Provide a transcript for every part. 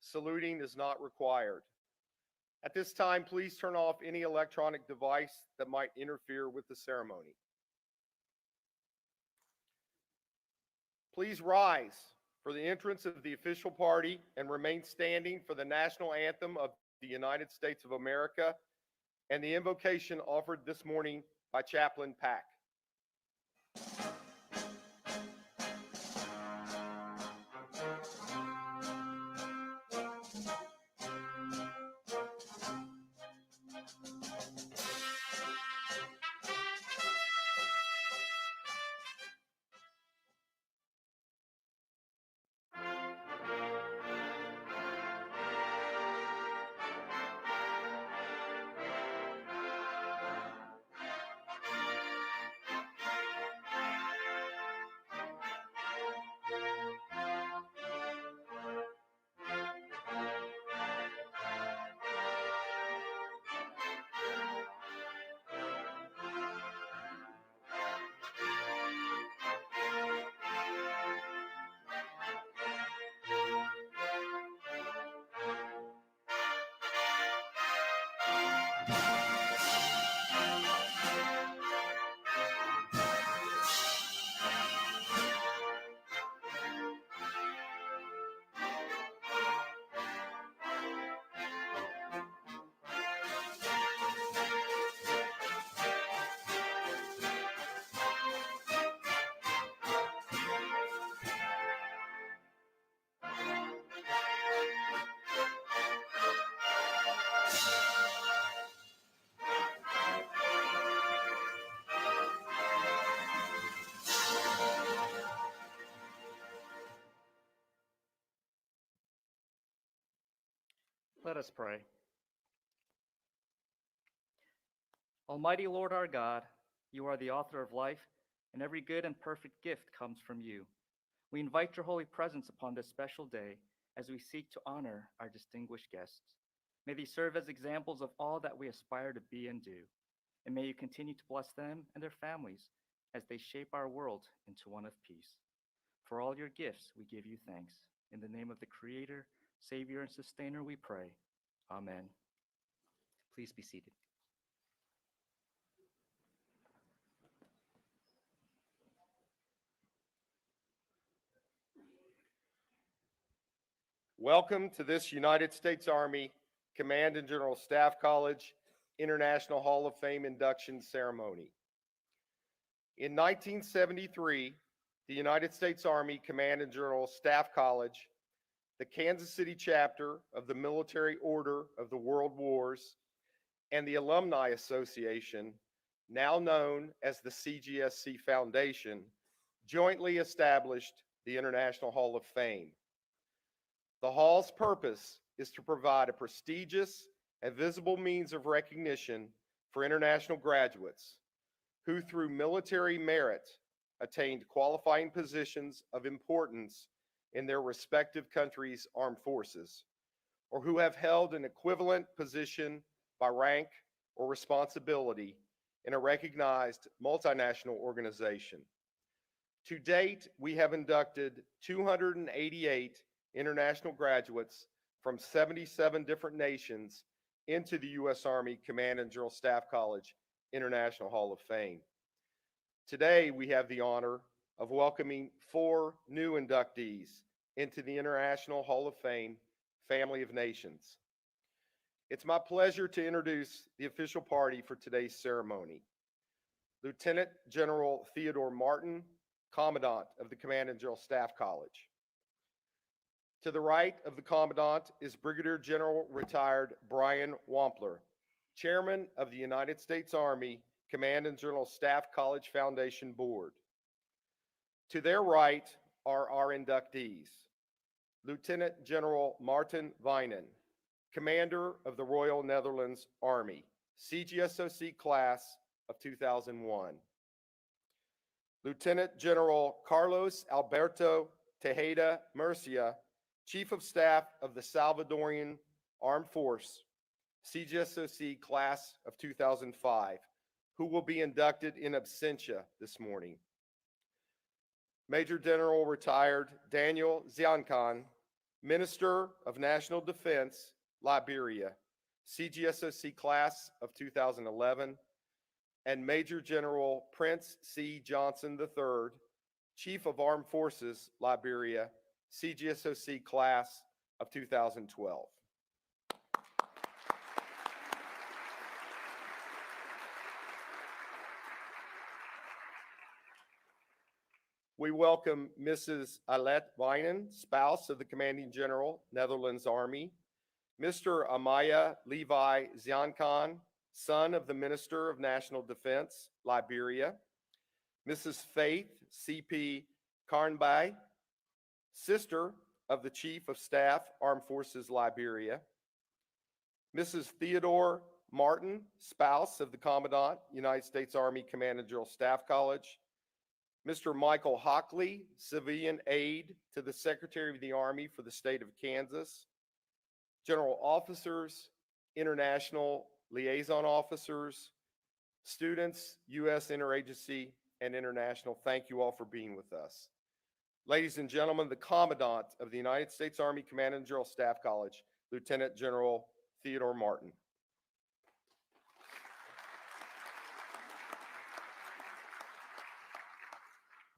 Saluting is not required. At this time, please turn off any electronic device that might interfere with the ceremony. Please rise for the entrance of the official party and remain standing for the national anthem of the United States of America and the invocation offered this morning by Chaplain Pack. Let us pray. Almighty Lord our God, you are the author of life, and every good and perfect gift comes from you. We invite your holy presence upon this special day as we seek to honor our distinguished guests. May they serve as examples of all that we aspire to be and do, and may you continue to bless them and their families as they shape our world into one of peace. For all your gifts, we give you thanks. In the name of the Creator, Savior, and Sustainer, we pray. Amen. Please be seated. Welcome to this United States Army Command and General Staff College International Hall of Fame induction ceremony. In 1973, the United States Army Command and General Staff College, the Kansas City chapter of the Military Order of the World Wars, and the Alumni Association, now known as the CGSC Foundation, jointly established the International Hall of Fame. The Hall's purpose is to provide a prestigious and visible means of recognition for international graduates who, through military merit, attained qualifying positions of importance in their respective countries' armed forces, or who have held an equivalent position by rank or responsibility in a recognized multinational organization. To date, we have inducted 288 international graduates from 77 different nations into the U.S. Army Command and General Staff College International Hall of Fame. Today, we have the honor of welcoming 4 new inductees into the International Hall of Fame family of nations. It's my pleasure to introduce the official party for today's ceremony. Lieutenant General Theodore Martin, Commandant of the Command and General Staff College. To the right of the Commandant is Brigadier General Retired Brian Wampler, Chairman of the United States Army Command and General Staff College Foundation Board. To their right are our inductees. Lieutenant General Martin Weinen, Commander of the Royal Netherlands Army, CGSOC Class of 2001. Lieutenant General Carlos Alberto Tejeda Murcia, Chief of Staff of the Salvadorian Armed Force, CGSOC Class of 2005, who will be inducted in absentia this morning. Major General Retired Daniel Zeon, Minister of National Defense, Liberia, CGSOC Class of 2011, and Major General Prince C. Johnson III, Chief of Armed Forces, Liberia, CGSOC Class of 2012. We welcome Mrs. Alet Weinen, spouse of the Commanding General, Netherlands Army, Mr. Amaya Levi Zeon, son of the Minister of National Defense, Liberia, Mrs. Faith C.P. Karnbay, sister of the Chief of Staff, Armed Forces, Liberia, Mrs. Theodore Martin, spouse of the Commandant, United States Army Command and General Staff College, Mr. Michael Hockley, civilian aide to the Secretary of the Army for the state of Kansas, general officers, international liaison officers, students, U.S. interagency and international, thank you all for being with us. Ladies and gentlemen, the Commandant of the United States Army Command and General Staff College, Lieutenant General Theodore Martin.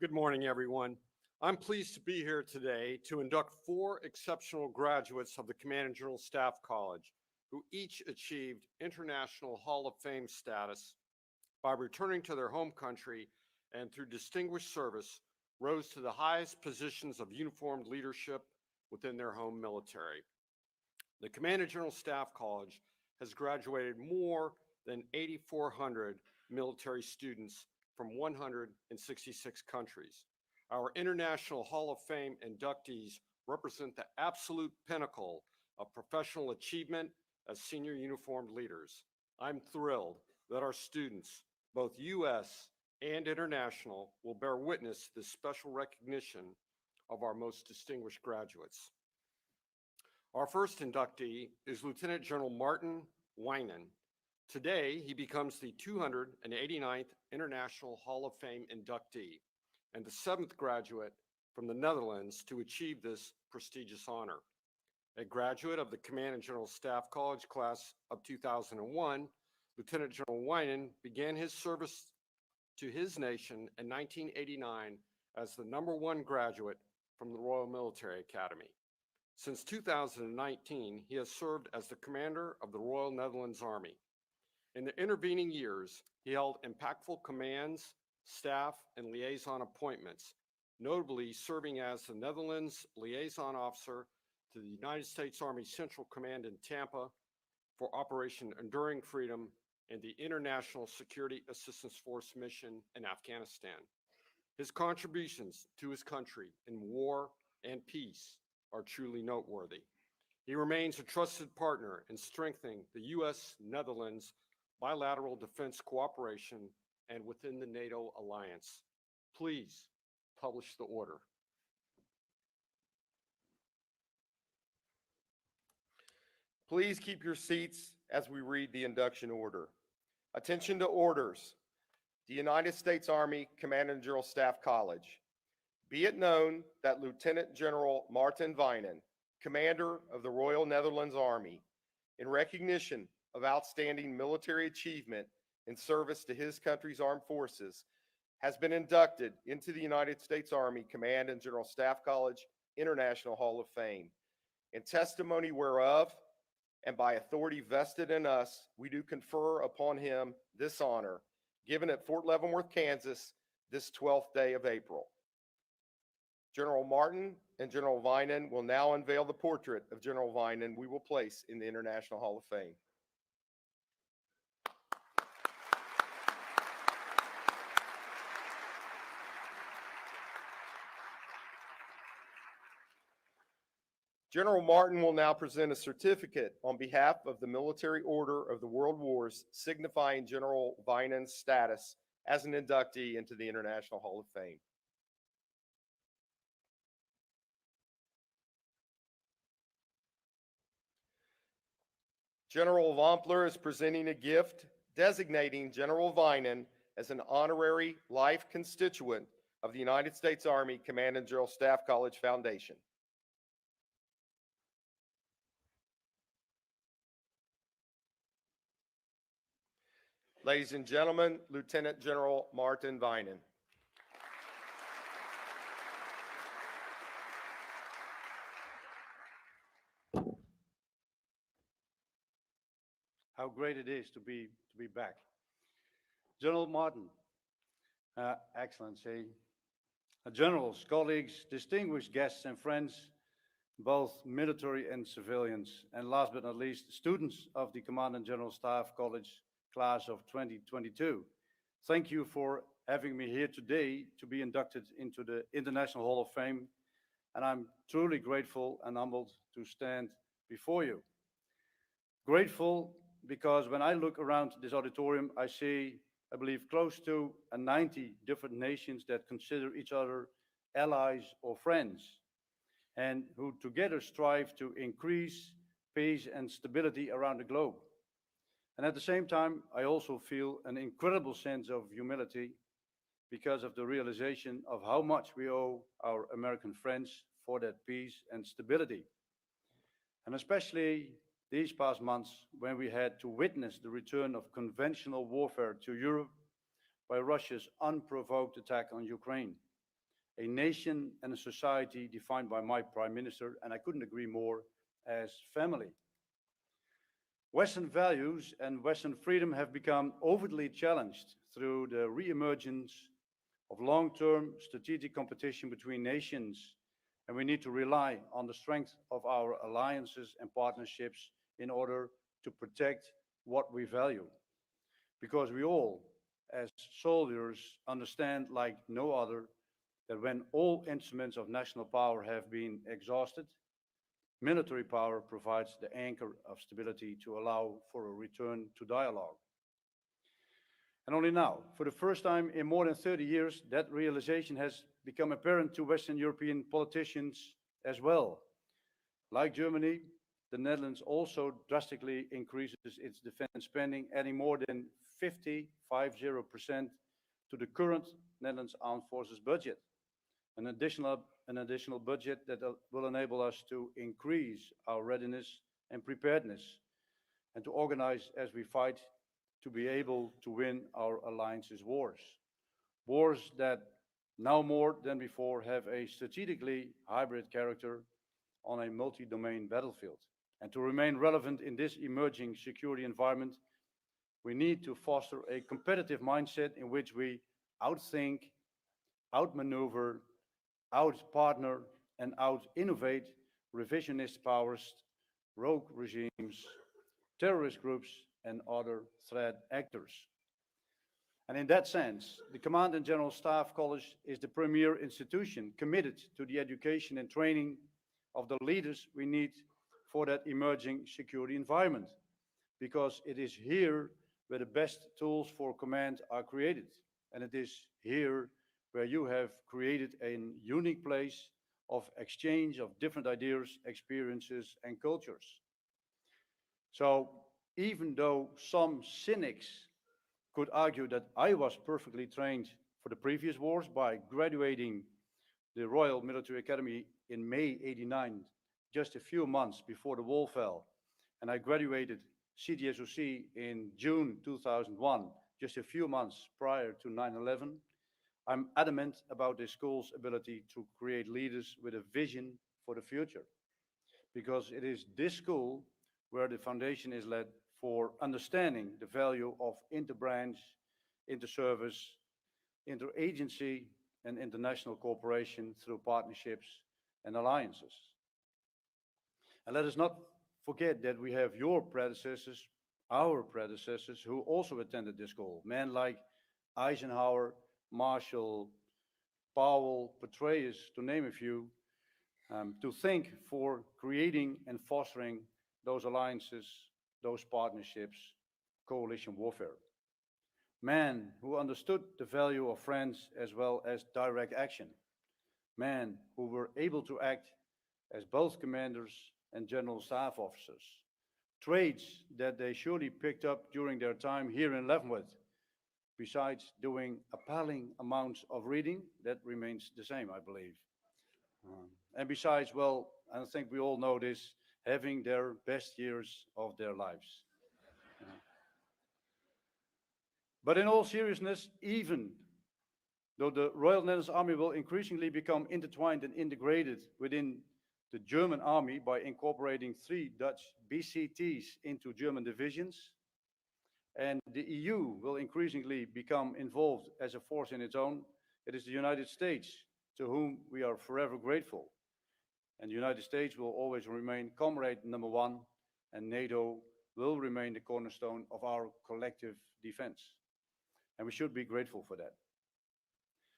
Good morning, everyone. I'm pleased to be here today to induct 4 exceptional graduates of the Command and General Staff College who each achieved International Hall of Fame status by returning to their home country and through distinguished service rose to the highest positions of uniformed leadership within their home military. The Command and General Staff College has graduated more than 8,400 military students from 166 countries. Our International Hall of Fame inductees represent the absolute pinnacle of professional achievement as senior uniformed leaders. I'm thrilled that our students, both U.S. and international, will bear witness to this special recognition of our most distinguished graduates. Our first inductee is Lieutenant General Martin Weinen. Today, he becomes the 289th International Hall of Fame inductee and the 7th graduate from the Netherlands to achieve this prestigious honor. A graduate of the Command and General Staff College class of 2001, Lieutenant General Weinen began his service to his nation in 1989 as the #1 graduate from the Royal Military Academy. Since 2019, he has served as the commander of the Royal Netherlands Army. In the intervening years, he held impactful commands, staff, and liaison appointments, notably serving as the Netherlands liaison officer to the United States Army Central Command in Tampa for Operation Enduring Freedom and the International Security Assistance Force mission in Afghanistan. His contributions to his country in war and peace are truly noteworthy. He remains a trusted partner in strengthening the U.S.-Netherlands bilateral defense cooperation and within the NATO alliance. Please publish the order. Please keep your seats as we read the induction order. Attention to orders. The United States Army Command and General Staff College. Be it known that Lieutenant General Martin Weinen, Commander of the Royal Netherlands Army, in recognition of outstanding military achievement in service to his country's armed forces, has been inducted into the United States Army Command and General Staff College International Hall of Fame. In testimony whereof, and by authority vested in us, we do confer upon him this honor, given at Fort Leavenworth, Kansas, this 12th day of April. General Martin and General Weinen will now unveil the portrait of General Weinen we will place in the International Hall of Fame. General Martin will now present a certificate on behalf of the Military Order of the World Wars, signifying General Weinen's status as an inductee into the International Hall of Fame. General Wampler is presenting a gift designating General Weinen as an honorary life constituent of the United States Army Command and General Staff College Foundation. Ladies and gentlemen, Lieutenant General Martin Weinen. How great it is to be back. General Martin, Excellency, generals, colleagues, distinguished guests and friends, both military and civilians, and last but not least, students of the Command and General Staff College class of 2022. Thank you for having me here today to be inducted into the International Hall of Fame, and I'm truly grateful and humbled to stand before you. Grateful because when I look around this auditorium, I see, I believe, close to 90 different nations that consider each other allies or friends, and who together strive to increase peace and stability around the globe. And at the same time, I also feel an incredible sense of humility because of the realization of how much we owe our American friends for that peace and stability. And especially these past months, when we had to witness the return of conventional warfare to Europe by Russia's unprovoked attack on Ukraine, a nation and a society defined by my Prime Minister, and I couldn't agree more, as family. Western values and Western freedom have become overtly challenged through the re-emergence of long-term strategic competition between nations, and we need to rely on the strength of our alliances and partnerships in order to protect what we value. Because we all, as soldiers, understand like no other that when all instruments of national power have been exhausted, military power provides the anchor of stability to allow for a return to dialogue. And only now, for the first time in more than 30 years, that realization has become apparent to Western European politicians as well. Like Germany, the Netherlands also drastically increases its defense spending, adding more than 50% to the current Netherlands Armed Forces budget. An additional budget that will enable us to increase our readiness and preparedness and to organize as we fight to be able to win our alliance's wars. Wars that now more than before have a strategically hybrid character on a multi-domain battlefield. And to remain relevant in this emerging security environment, we need to foster a competitive mindset in which we outthink, outmaneuver, out-partner, and out-innovate revisionist powers, rogue regimes, terrorist groups, and other threat actors. And in that sense, the Command and General Staff College is the premier institution committed to the education and training of the leaders we need for that emerging security environment, because it is here where the best tools for command are created. And it is here where you have created a unique place of exchange of different ideas, experiences, and cultures. So even though some cynics could argue that I was perfectly trained for the previous wars by graduating the Royal Military Academy in May '89, just a few months before the wall fell, and I graduated CDSOC in June 2001, just a few months prior to 9/11, I'm adamant about this school's ability to create leaders with a vision for the future, because it is this school where the foundation is laid for understanding the value of interbranch, inter-service, interagency, and international cooperation through partnerships and alliances. And let us not forget that we have your predecessors, our predecessors, who also attended this school. Men like Eisenhower, Marshall, Powell, Petraeus, to name a few, to think for creating and fostering those alliances, those partnerships, coalition warfare. Men who understood the value of friends as well as direct action. Men who were able to act as both commanders and general staff officers. Traits that they surely picked up during their time here in Leavenworth. Besides doing appalling amounts of reading, that remains the same, I believe. And besides, well, I think we all know this, having their best years of their lives. But in all seriousness, even though the Royal Netherlands Army will increasingly become intertwined and integrated within the German army by incorporating 3 Dutch BCTs into German divisions, and the EU will increasingly become involved as a force in its own, it is the United States to whom we are forever grateful. And the United States will always remain comrade number 1, and NATO will remain the cornerstone of our collective defense. And we should be grateful for that.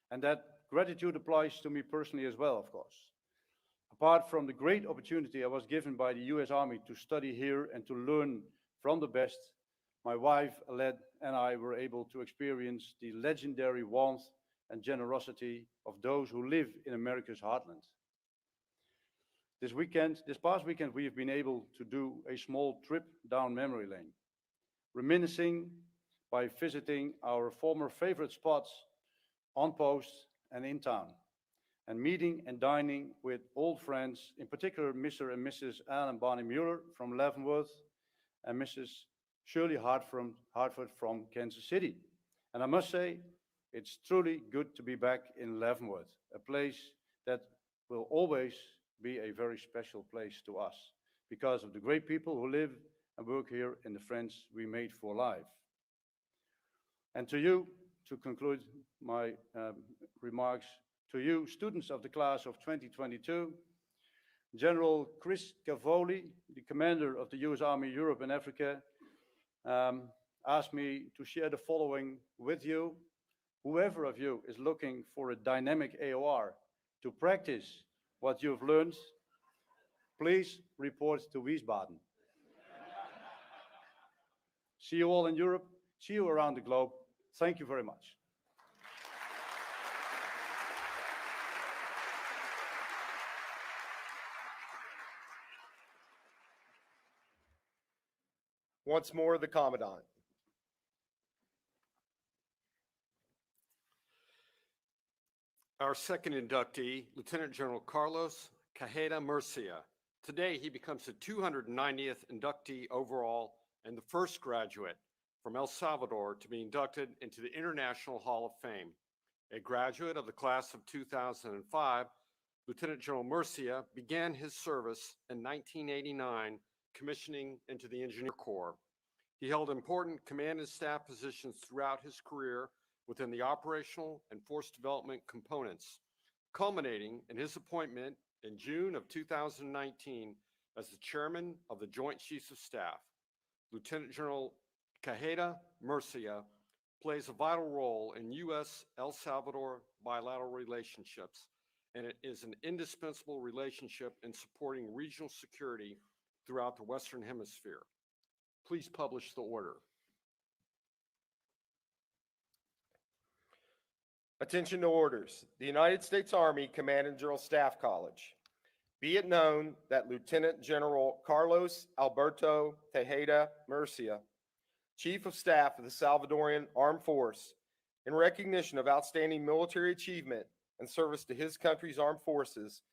And that gratitude applies to me personally as well, of course. Apart from the great opportunity I was given by the US Army to study here and to learn from the best, my wife, Aled, and I were able to experience the legendary warmth and generosity of those who live in America's heartland. This past weekend, we have been able to do a small trip down memory lane, reminiscing by visiting our former favorite spots on post and in town, and meeting and dining with old friends, in particular Mr. and Mrs. Ann and Barney Mueller from Leavenworth and Mrs. Shirley Hartford from Kansas City. And I must say, it's truly good to be back in Leavenworth, a place that will always be a very special place to us because of the great people who live and work here and the friends we made for life. And to you, to conclude my remarks, to you, students of the class of 2022, General Chris Cavoli, the commander of the US Army Europe and Africa, asked me to share the following with you. Whoever of you is looking for a dynamic AOR to practice what you've learned, please report to Wiesbaden. See you all in Europe. See you around the globe. Thank you very much. Once more, the Commandant. Our second inductee, Lieutenant General Carlos Cajeda Murcia. Today, he becomes the 290th inductee overall and the first graduate from El Salvador to be inducted into the International Hall of Fame. A graduate of the class of 2005, Lieutenant General Murcia began his service in 1989, commissioning into the Engineer Corps. He held important command and staff positions throughout his career within the operational and force development components, culminating in his appointment in June of 2019 as the chairman of the Joint Chiefs of Staff. Lieutenant General Cajeda Murcia plays a vital role in U.S.-El Salvador bilateral relationships, and it is an indispensable relationship in supporting regional security throughout the Western Hemisphere. Please publish the order. Attention to orders. The United States Army Command and General Staff College. Be it known that Lieutenant General Carlos Alberto Tejeda Murcia, Chief of Staff of the Salvadorian Armed Force, in recognition of outstanding military achievement and service to his country's armed forces,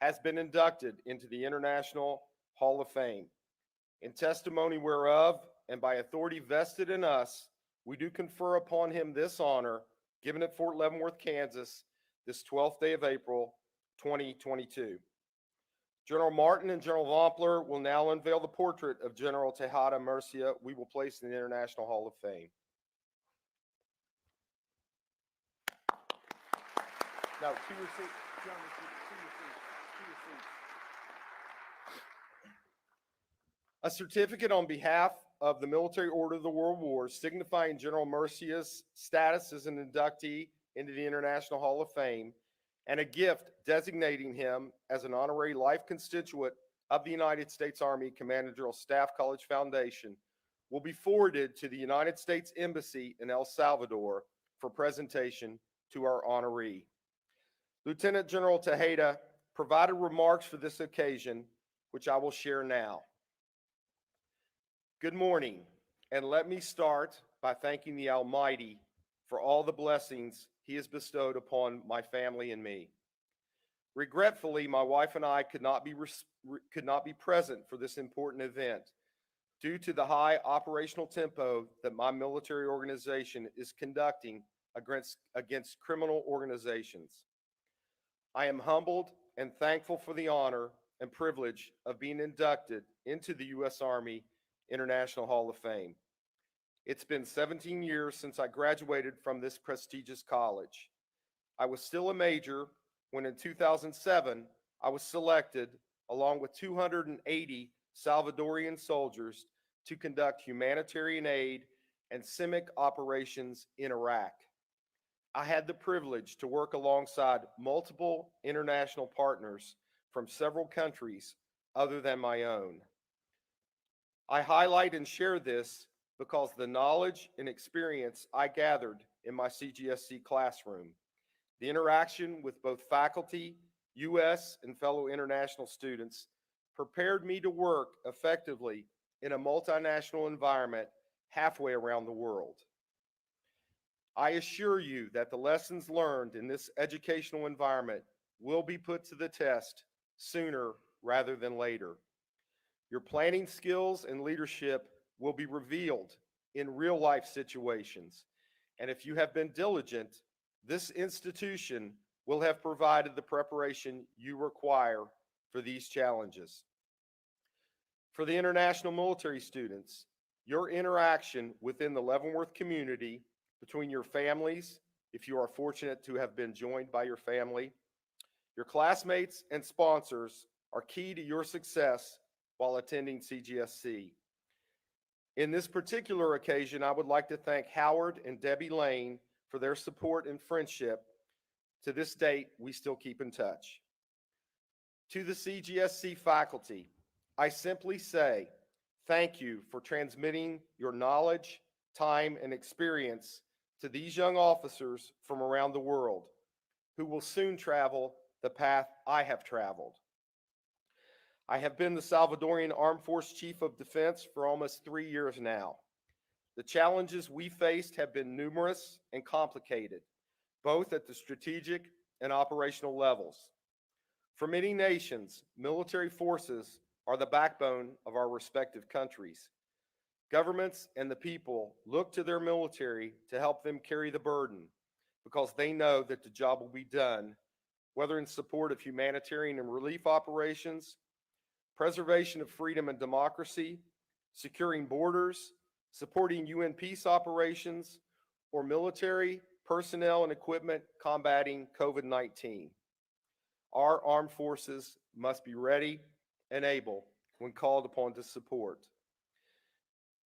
has been inducted into the International Hall of Fame. In testimony whereof, and by authority vested in us, we do confer upon him this honor, given at Fort Leavenworth, Kansas, this 12th day of April, 2022. General Martin and General Wampler will now unveil the portrait of General Tejeda Murcia we will place in the International Hall of Fame. Now, to your seat. John, to your seat. A certificate on behalf of the Military Order of the World War signifying General Murcia's status as an inductee into the International Hall of Fame, and a gift designating him as an honorary life constituent of the United States Army Command and General Staff College Foundation will be forwarded to the United States Embassy in El Salvador for presentation to our honoree. Lieutenant General Tejeda provided remarks for this occasion, which I will share now. Good morning, and let me start by thanking the Almighty for all the blessings He has bestowed upon my family and me. Regretfully, my wife and I could not be present for this important event, due to the high operational tempo that my military organization is conducting against criminal organizations. I am humbled and thankful for the honor and privilege of being inducted into the U.S. Army International Hall of Fame. It's been 17 years since I graduated from this prestigious college. I was still a major when in 2007, I was selected along with 280 Salvadorian soldiers to conduct humanitarian aid and CIMIC operations in Iraq. I had the privilege to work alongside multiple international partners from several countries other than my own. I highlight and share this because the knowledge and experience I gathered in my CGSC classroom, the interaction with both faculty, U.S. and fellow international students, prepared me to work effectively in a multinational environment halfway around the world. I assure you that the lessons learned in this educational environment will be put to the test sooner rather than later. Your planning skills and leadership will be revealed in real-life situations, and if you have been diligent, this institution will have provided the preparation you require for these challenges. For the international military students, your interaction within the Leavenworth community, between your families, if you are fortunate to have been joined by your family, your classmates and sponsors are key to your success while attending CGSC. In this particular occasion, I would like to thank Howard and Debbie Lane for their support and friendship. To this date, we still keep in touch. To the CGSC faculty, I simply say thank you for transmitting your knowledge, time, and experience to these young officers from around the world who will soon travel the path I have traveled. I have been the Salvadorian Armed Force Chief of Defense for almost 3 years now. The challenges we faced have been numerous and complicated, both at the strategic and operational levels. For many nations, military forces are the backbone of our respective countries. Governments and the people look to their military to help them carry the burden because they know that the job will be done, whether in support of humanitarian and relief operations, preservation of freedom and democracy, securing borders, supporting UN peace operations, or military personnel and equipment combating COVID-19. Our armed forces must be ready and able when called upon to support.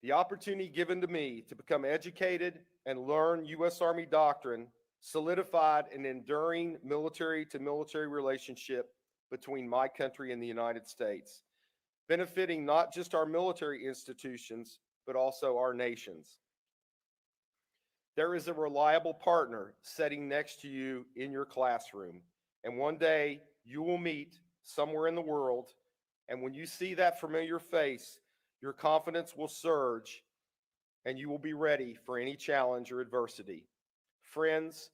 The opportunity given to me to become educated and learn U.S. Army doctrine solidified an enduring military-to-military relationship between my country and the United States, benefiting not just our military institutions, but also our nations. There is a reliable partner sitting next to you in your classroom, and one day you will meet somewhere in the world, and when you see that familiar face, your confidence will surge, and you will be ready for any challenge or adversity. Friends,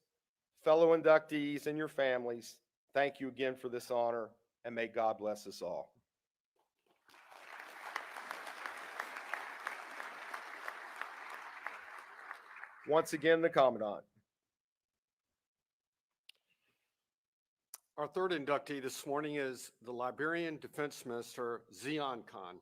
fellow inductees, and your families, thank you again for this honor, and may God bless us all. Once again, the Commandant. Our third inductee this morning is the Liberian Defense Minister, Zeon Khan.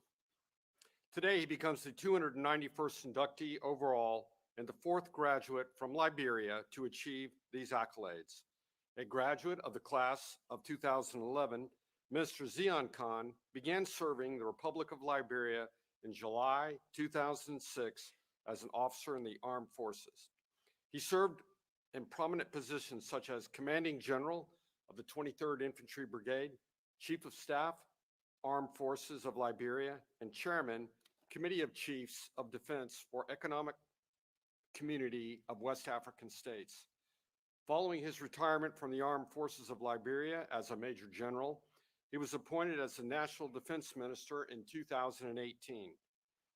Today, he becomes the 291st inductee overall and the fourth graduate from Liberia to achieve these accolades. A graduate of the class of 2011, Minister Zeon Khan began serving the Republic of Liberia in July 2006 as an officer in the armed forces. He served in prominent positions such as Commanding General of the 23rd Infantry Brigade, Chief of Staff, Armed Forces of Liberia, and Chairman, Committee of Chiefs of Defense for Economic Community of West African States. Following his retirement from the Armed Forces of Liberia as a Major General, he was appointed as the National Defense Minister in 2018.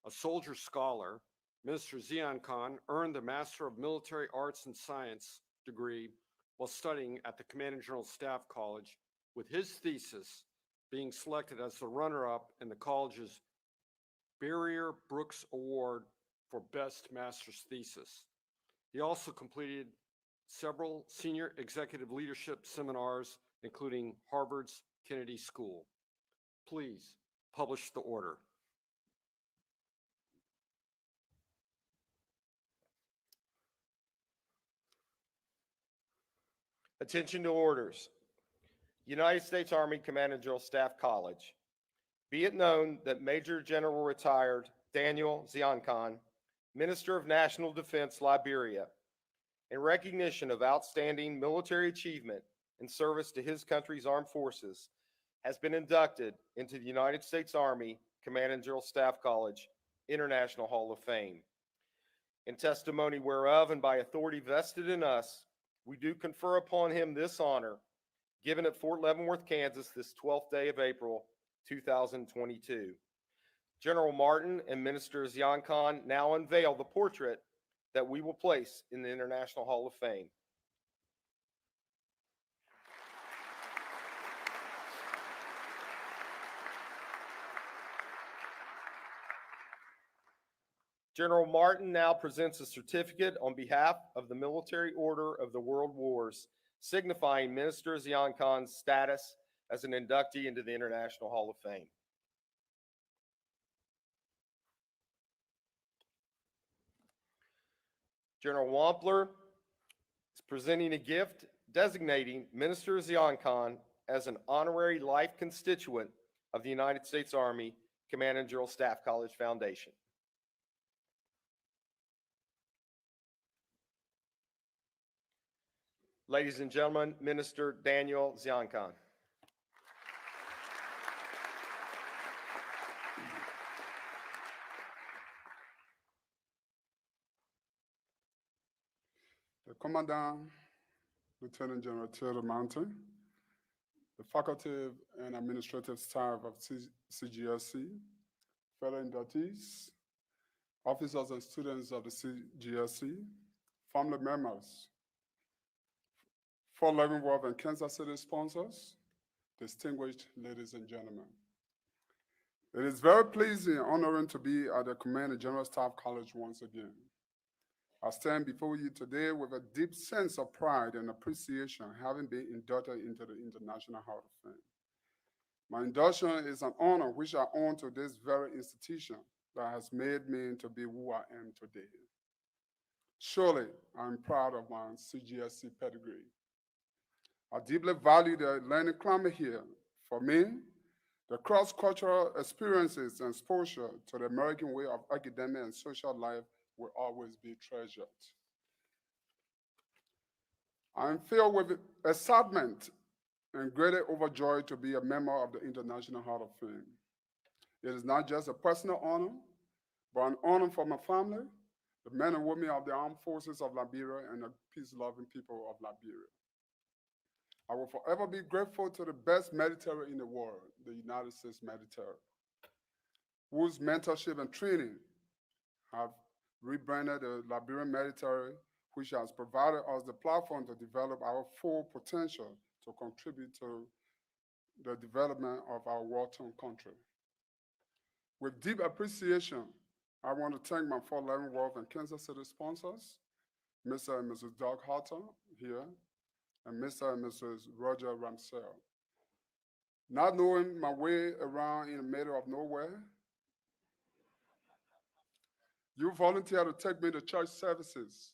A soldier scholar, Minister Zeon Khan earned the Master of Military Arts and Science degree while studying at the Command and General Staff College, with his thesis being selected as the runner-up in the college's Barrier Brooks Award for Best Master's Thesis. He also completed several senior executive leadership seminars, including Harvard's Kennedy School. Please publish the order. Attention to orders. United States Army Command and General Staff College. Be it known that Major General Retired Daniel Zeon, Minister of National Defense, Liberia, in recognition of outstanding military achievement in service to his country's armed forces, has been inducted into the United States Army Command and General Staff College International Hall of Fame. In testimony whereof and by authority vested in us, we do confer upon him this honor, given at Fort Leavenworth, Kansas, this 12th day of April, 2022. General Martin and Minister Zeon now unveil the portrait that we will place in the International Hall of Fame. General Martin now presents a certificate on behalf of the Military Order of the World Wars, signifying Minister Zeon status as an inductee into the International Hall of Fame. General Wampler is presenting a gift designating Minister Zeon as an honorary life constituent of the United States Army Command and General Staff College Foundation. Ladies and gentlemen, Minister Daniel Zeon. The Commandant, Lieutenant General Theodore Mountain, the faculty and administrative staff of CGSC, fellow inductees, officers and students of the CGSC, family members, Fort Leavenworth and Kansas City sponsors, distinguished ladies and gentlemen. It is very pleasing and honoring to be at the Command and General Staff College once again. I stand before you today with a deep sense of pride and appreciation, having been inducted into the International Hall of Fame. My induction is an honor which I owe to this very institution that has made me to be who I am today. Surely, I'm proud of my CGSC pedigree. I deeply value the learning climate here. For me, the cross-cultural experiences and exposure to the American way of academic and social life will always be treasured. I am filled with excitement and greatly overjoyed to be a member of the International Hall of Fame. It is not just a personal honor, but an honor for my family, the men and women of the armed forces of Liberia, and the peace-loving people of Liberia. I will forever be grateful to the best military in the world, the United States military, whose mentorship and training have rebranded the Liberian military, which has provided us the platform to develop our full potential to contribute to the development of our war-torn country. With deep appreciation, I want to thank my Fort Leavenworth and Kansas City sponsors, Mr. and Mrs. Doug Harter here, and Mr. and Mrs. Roger Ramsell. Not knowing my way around in the middle of nowhere, you volunteered to take me to church services,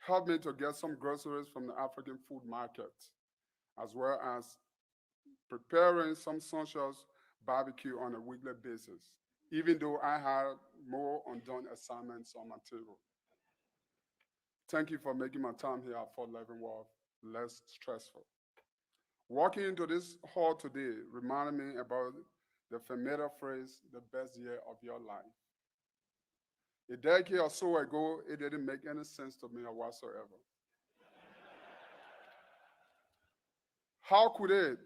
help me to get some groceries from the African food market, as well as preparing some sumptuous barbecue on a weekly basis, even though I had more undone assignments on my table. Thank you for making my time here at Fort Leavenworth less stressful. Walking into this hall today reminded me about the familiar phrase, the best year of your life. A decade or so ago, it didn't make any sense to me whatsoever. How could it,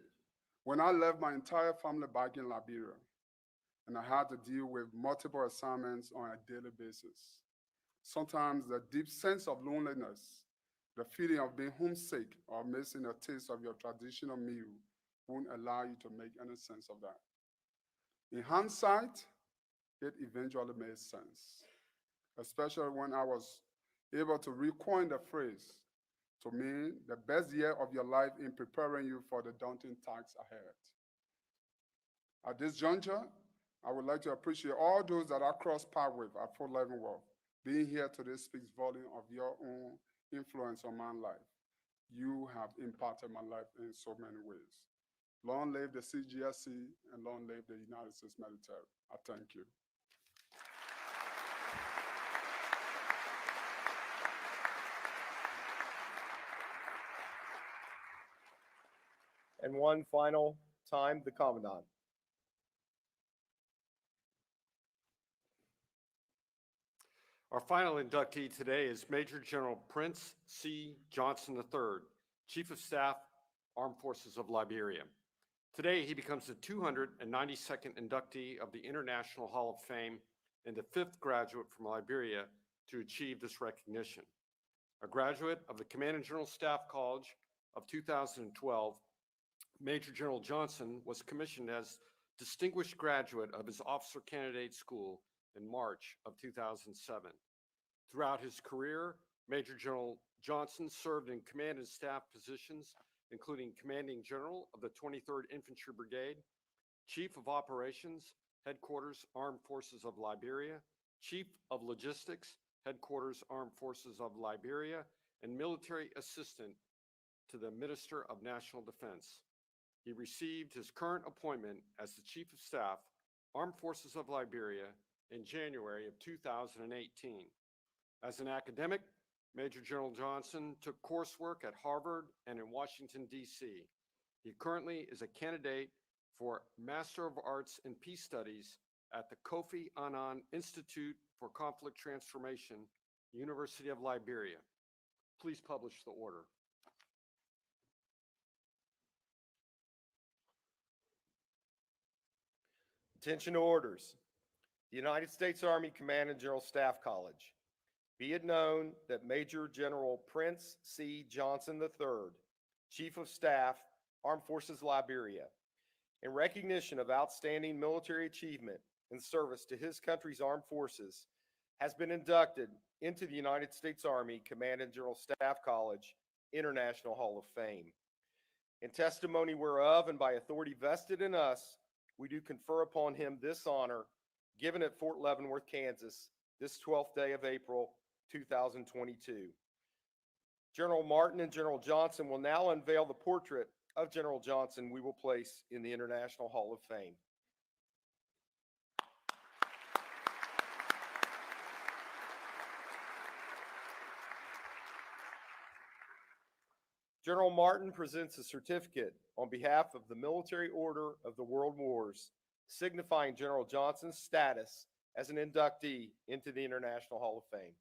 when I left my entire family back in Liberia, and I had to deal with multiple assignments on a daily basis? Sometimes the deep sense of loneliness, the feeling of being homesick or missing a taste of your traditional meal won't allow you to make any sense of that. In hindsight, it eventually made sense, especially when I was able to recoin the phrase to mean the best year of your life in preparing you for the daunting tasks ahead. At this juncture, I would like to appreciate all those that I crossed paths with at Fort Leavenworth. Being here today speaks volume of your own influence on my life. You have impacted my life in so many ways. Long live the CGSC and long live the United States military. I thank you. And one final time, the Commandant. Our final inductee today is Major General Prince C. Johnson III, Chief of Staff, Armed Forces of Liberia. Today, he becomes the 292nd inductee of the International Hall of Fame and the 5th graduate from Liberia to achieve this recognition. A graduate of the Command and General Staff College of 2012, Major General Johnson was commissioned as Distinguished Graduate of his Officer Candidate School in March of 2007. Throughout his career, Major General Johnson served in command and staff positions, including Commanding General of the 23rd Infantry Brigade, Chief of Operations, Headquarters Armed Forces of Liberia, Chief of Logistics, Headquarters Armed Forces of Liberia, and Military Assistant to the Minister of National Defense. He received his current appointment as the Chief of Staff, Armed Forces of Liberia, in January of 2018. As an academic, Major General Johnson took coursework at Harvard and in Washington, D.C. He currently is a candidate for Master of Arts in Peace Studies at the Kofi Annan Institute for Conflict Transformation, University of Liberia. Please publish the order. Attention to orders. The United States Army Command and General Staff College. Be it known that Major General Prince C. Johnson III, Chief of Staff, Armed Forces Liberia, in recognition of outstanding military achievement and service to his country's armed forces, has been inducted into the United States Army Command and General Staff College International Hall of Fame. In testimony whereof and by authority vested in us, we do confer upon him this honor, given at Fort Leavenworth, Kansas, this 12th day of April, 2022. General Martin and General Johnson will now unveil the portrait of General Johnson we will place in the International Hall of Fame. General Martin presents a certificate on behalf of the Military Order of the World Wars, signifying General Johnson's status as an inductee into the International Hall of Fame.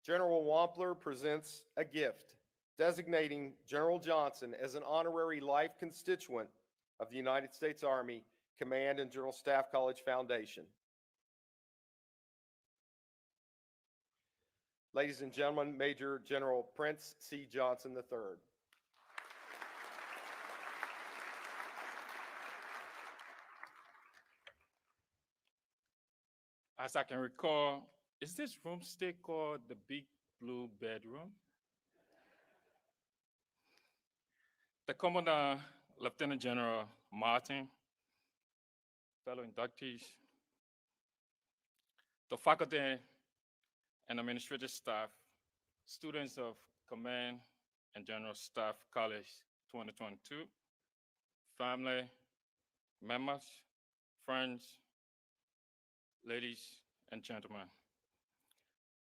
General Wampler presents a gift designating General Johnson as an honorary life constituent of the United States Army Command and General Staff College Foundation. Ladies and gentlemen, Major General Prince C. Johnson III. As I can recall, is this room still called the Big Blue Bedroom? The Commandant, Lieutenant General Martin, fellow inductees, the faculty and administrative staff, students of Command and General Staff College 2022, family, members, friends, ladies and gentlemen.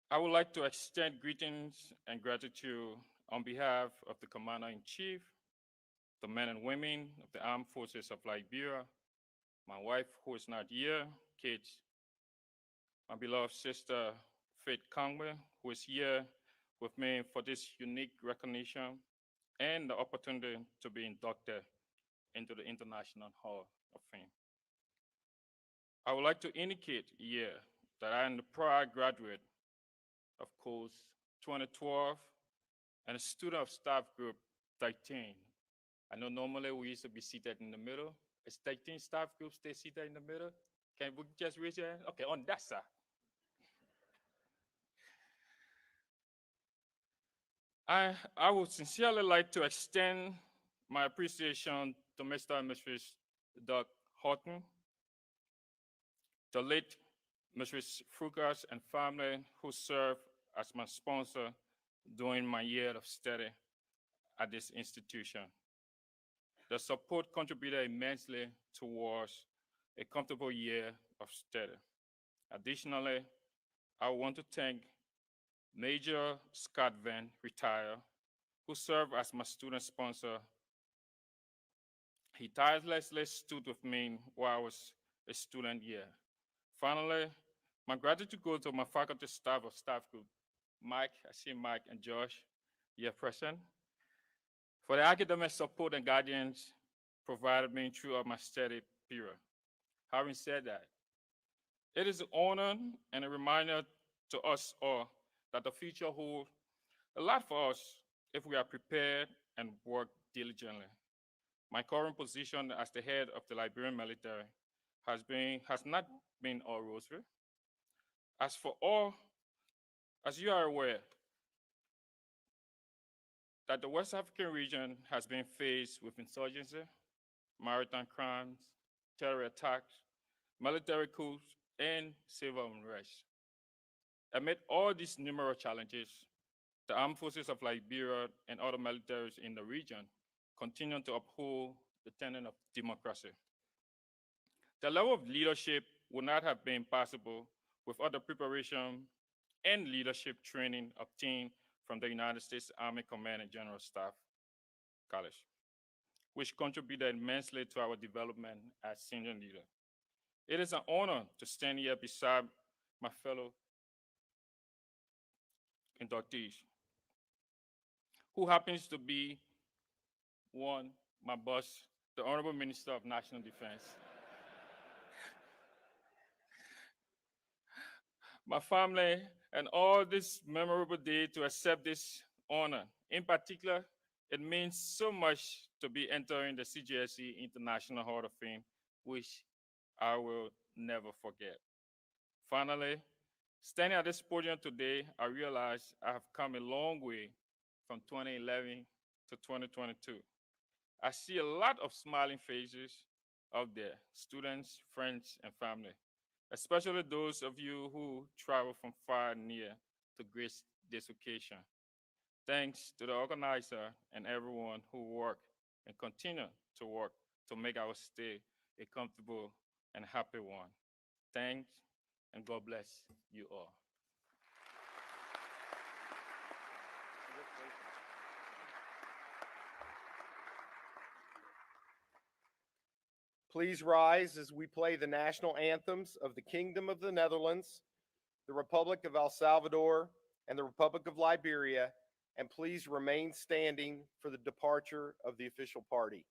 I would like to extend greetings and gratitude on behalf of the Commander-in-Chief, the men and women of the Armed Forces of Liberia, my wife who is not here, kids, my beloved sister, Faith Kongwe, who is here with me for this unique recognition and the opportunity to be inducted into the International Hall of Fame. I would like to indicate here that I am the proud graduate of course 2012 and a student of staff group 13 I know normally we used to be seated in the middle. Is 13 staff groups stay seated in the middle? Can we just raise your hand? Okay, on that side. I would sincerely like to extend my appreciation to Mr. and Mrs. Doug Horton, the late Mrs. Frugas and family who served as my sponsor during my year of study at this institution. The support contributed immensely towards a comfortable year of study. Additionally, I want to thank Major Scott Van, retired, who served as my student sponsor. He tirelessly stood with me while I was a student here. Finally, my gratitude goes to my faculty staff of staff group, Mike, I see Mike and Josh here present, for the academic support and guidance provided me throughout my study period. Having said that, it is an honor and a reminder to us all that the future holds a lot for us if we are prepared and work diligently. My current position as the head of the Liberian military has not been all rosy. As you are aware, that the West African region has been faced with insurgency, maritime crimes, terror attacks, military coups, and civil unrest. Amid all these numerous challenges, the armed forces of Liberia and other militaries in the region continue to uphold the tenet of democracy. The level of leadership would not have been possible without the preparation and leadership training obtained from the United States Army Command and General Staff College, which contributed immensely to our development as senior leader. It is an honor to stand here beside my fellow inductees, who happens to be one, my boss, the Honorable Minister of National Defense. My family, and all this memorable day to accept this honor. In particular, it means so much to be entering the CGSE International Hall of Fame, which I will never forget. Finally, standing at this podium today, I realize I have come a long way from 2011 to 2022. I see a lot of smiling faces out there, students, friends, and family, especially those of you who travel from far and near to grace this occasion. Thanks to the organizer and everyone who worked and continue to work to make our stay a comfortable and happy one. Thanks, and God bless you all. Please rise as we play the national anthems of the Kingdom of the Netherlands, the Republic of El Salvador, and the Republic of Liberia, and please remain standing for the departure of the official party.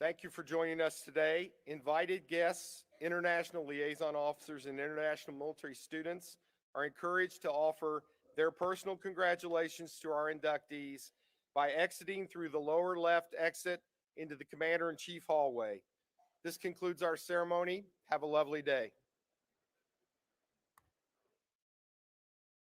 Thank you for joining us today. Invited guests, international liaison officers, and international military students are encouraged to offer their personal congratulations to our inductees by exiting through the lower left exit into the Commander-in-Chief hallway. This concludes our ceremony. Have a lovely day.